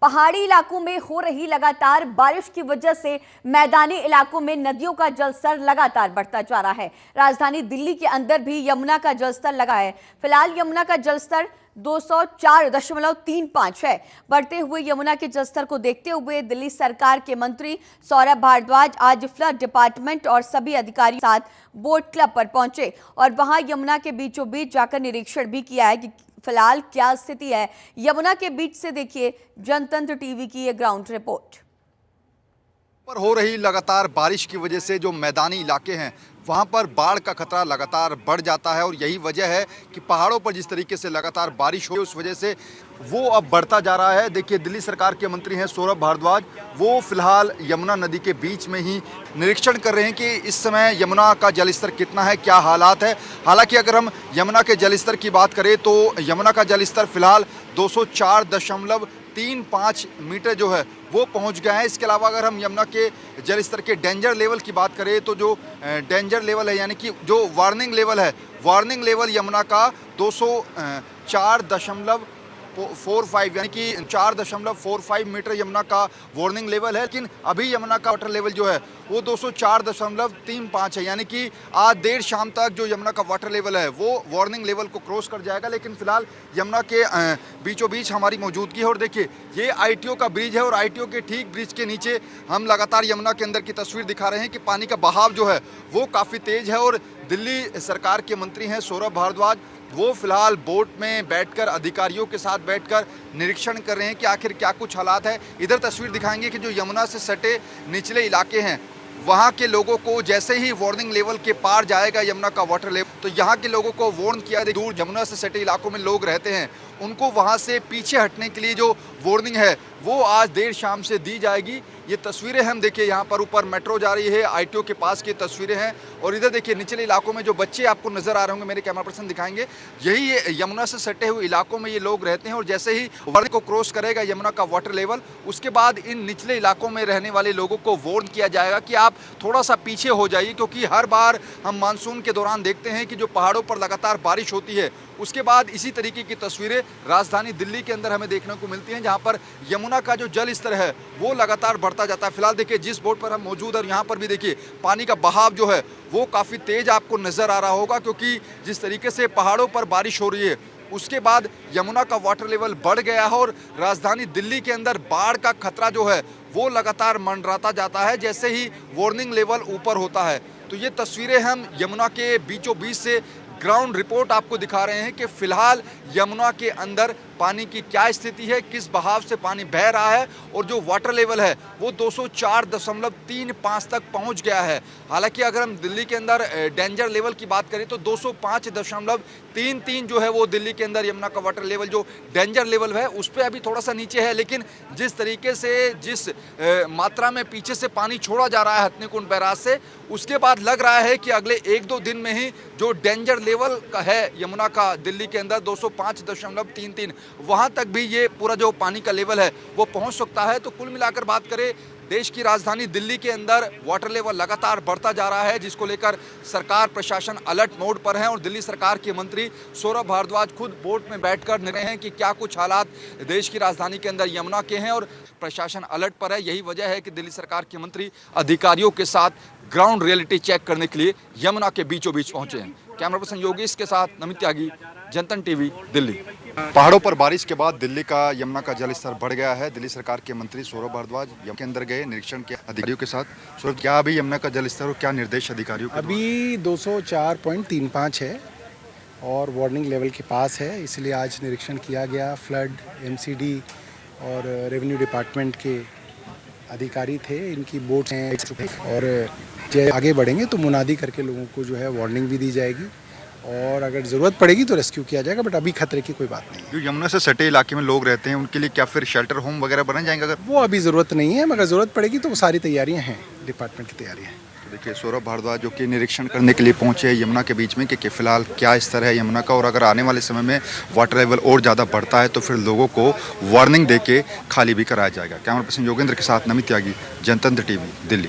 पहाड़ी इलाकों में हो रही लगातार बारिश की वजह से मैदानी इलाकों में नदियों का जलस्तर लगातार बढ़ता जा रहा है। राजधानी दिल्ली के अंदर भी यमुना का जलस्तर लगा है। फिलहाल यमुना का जलस्तर 204.35 है। बढ़ते हुए यमुना के जलस्तर को देखते हुए दिल्ली सरकार के मंत्री सौरभ भारद्वाज आज फ्लड डिपार्टमेंट और सभी अधिकारियों के साथ बोट क्लब पर पहुंचे और वहां यमुना के बीचों बीच जाकर निरीक्षण भी किया है कि फिलहाल क्या स्थिति है। यमुना के बीच से देखिए जनतंत्र टीवी की ये ग्राउंड रिपोर्ट। पर हो रही लगातार बारिश की वजह से जो मैदानी इलाके हैं वहां पर बाढ़ का खतरा लगातार बढ़ जाता है और यही वजह है कि पहाड़ों पर जिस तरीके से लगातार बारिश हो उस वजह से वो अब बढ़ता जा रहा है। देखिए, दिल्ली सरकार के मंत्री हैं सौरभ भारद्वाज, वो फिलहाल यमुना नदी के बीच में ही निरीक्षण कर रहे हैं कि इस समय यमुना का जलस्तर कितना है, क्या हालात है। हालांकि अगर हम यमुना के जलस्तर की बात करें तो यमुना का जलस्तर फिलहाल 204.35 मीटर जो है वो पहुंच गया है। इसके अलावा अगर हम यमुना के जलस्तर के डेंजर लेवल की बात करें तो जो डेंजर लेवल है यानी कि जो वार्निंग लेवल है, वार्निंग लेवल यमुना का 204.45 यानी कि 4.45 मीटर यमुना का वार्निंग लेवल है। लेकिन अभी यमुना का वाटर लेवल जो है वो 204.35 है, यानी कि आज देर शाम तक जो यमुना का वाटर लेवल है वो वार्निंग लेवल को क्रॉस कर जाएगा। लेकिन फिलहाल यमुना के बीचों बीच हमारी मौजूदगी है और देखिए ये ITO का ब्रिज है और ITO के ठीक ब्रिज के नीचे हम लगातार यमुना के अंदर की तस्वीर दिखा रहे हैं कि पानी का बहाव जो है वो काफ़ी तेज है। और दिल्ली सरकार के मंत्री हैं सौरभ भारद्वाज, वो फिलहाल बोट में बैठकर अधिकारियों के साथ बैठकर निरीक्षण कर रहे हैं कि आखिर क्या कुछ हालात है। इधर तस्वीर दिखाएंगे कि जो यमुना से सटे निचले इलाके हैं वहाँ के लोगों को जैसे ही वार्निंग लेवल के पार जाएगा यमुना का वाटर लेवल तो यहाँ के लोगों को वार्न किया। दूर यमुना से सटे इलाकों में लोग रहते हैं उनको वहाँ से पीछे हटने के लिए जो वार्निंग है वो आज देर शाम से दी जाएगी। ये तस्वीरें हम देखिए यहाँ पर ऊपर मेट्रो जा रही है, ITO के पास की तस्वीरें हैं और इधर देखिए निचले इलाकों में जो बच्चे आपको नजर आ रहे होंगे, मेरे कैमरा पर्सन दिखाएंगे, यही ये यमुना से सटे हुए इलाकों में ये लोग रहते हैं। और जैसे ही वार्निंग को क्रॉस करेगा यमुना का वाटर लेवल उसके बाद इन निचले इलाकों में रहने वाले लोगों को वार्न किया जाएगा कि आप थोड़ा सा पीछे हो जाइए, क्योंकि हर बार हम मानसून के दौरान देखते हैं कि जो पहाड़ों पर लगातार बारिश होती है उसके बाद इसी तरीके की तस्वीरें राजधानी दिल्ली के अंदर हमें देखने को मिलती हैं, जहां पर यमुना का जो जल स्तर है वो लगातार बढ़ता जाता है। फिलहाल देखिए जिस बोट पर हम मौजूद और यहाँ पर भी देखिए पानी का बहाव जो है वो काफ़ी तेज आपको नज़र आ रहा होगा, क्योंकि जिस तरीके से पहाड़ों पर बारिश हो रही है उसके बाद यमुना का वाटर लेवल बढ़ गया है और राजधानी दिल्ली के अंदर बाढ़ का खतरा जो है वो लगातार मंडराता जाता है जैसे ही वार्निंग लेवल ऊपर होता है। तो ये तस्वीरें हम यमुना के बीचों बीच से ग्राउंड रिपोर्ट आपको दिखा रहे हैं कि फिलहाल यमुना के अंदर पानी की क्या स्थिति है, किस बहाव से पानी बह रहा है और जो वाटर लेवल है वो 204.35 तक पहुंच गया है। हालांकि अगर हम दिल्ली के अंदर डेंजर लेवल की बात करें तो 205.33 जो है वो दिल्ली के अंदर यमुना का वाटर लेवल जो डेंजर लेवल है उस पर अभी थोड़ा सा नीचे है। लेकिन जिस तरीके से जिस मात्रा में पीछे से पानी छोड़ा जा रहा है हथनीकुंड बैराज से, उसके बाद लग रहा है कि अगले 1-2 दिन में ही जो डेंजर लेवल का है यमुना का दिल्ली के अंदर 205.33 वहां तक भी ये पूरा जो पानी का लेवल है वो पहुंच सकता है। तो कुल मिलाकर बात करें देश की राजधानी दिल्ली के अंदर वाटर लेवल लगातार बढ़ता जा रहा है, जिसको लेकर सरकार प्रशासन अलर्ट मोड पर है और दिल्ली सरकार के मंत्री सौरभ भारद्वाज खुद बोट में बैठकर निर्णय हैं कि क्या कुछ हालात देश की राजधानी के अंदर यमुना के हैं और प्रशासन अलर्ट पर है। यही वजह है कि दिल्ली सरकार के मंत्री अधिकारियों के साथ ग्राउंड रियलिटी चेक करने के लिए यमुना के बीचों बीच पहुंचे हैं। कैमरा पर्सन योगेश के साथ नमित त्यागी, जनतन टीवी, दिल्ली। पहाड़ों पर बारिश के बाद दिल्ली का यमुना का जलस्तर बढ़ गया है। दिल्ली सरकार के मंत्री सौरभ भारद्वाज यमुना के अंदर गए निरीक्षण किया अधिकारियों के साथ। सौरभ, क्या अभी यमुना का जलस्तर और क्या निर्देश अधिकारियों को? अभी 204.35 है और वार्निंग लेवल के पास है, इसलिए आज निरीक्षण किया गया। फ्लड, MCD और रेवेन्यू डिपार्टमेंट के अधिकारी थे, इनकी बोट हैं और जैसे आगे बढ़ेंगे तो मुनादी करके लोगों को जो है वार्निंग भी दी जाएगी और अगर ज़रूरत पड़ेगी तो रेस्क्यू किया जाएगा, बट अभी खतरे की कोई बात नहीं है। जो यमुना से सटे इलाके में लोग रहते हैं उनके लिए क्या फिर शेल्टर होम वगैरह बने जाएंगे? अगर वो अभी ज़रूरत नहीं है, मगर ज़रूरत पड़ेगी तो वो सारी तैयारियाँ हैं, डिपार्टमेंट की तैयारियाँ हैं। तो देखिए सौरभ भारद्वाज जो कि निरीक्षण करने के लिए पहुंचे हैं यमुना के बीच में कि फिलहाल क्या स्तर है यमुना का और अगर आने वाले समय में वाटर लेवल और ज़्यादा बढ़ता है तो फिर लोगों को वार्निंग दे के खाली भी कराया जाएगा। कैमरा पर्सन योगेंद्र के साथ नमित त्यागी, जनतंत्र टीवी, दिल्ली।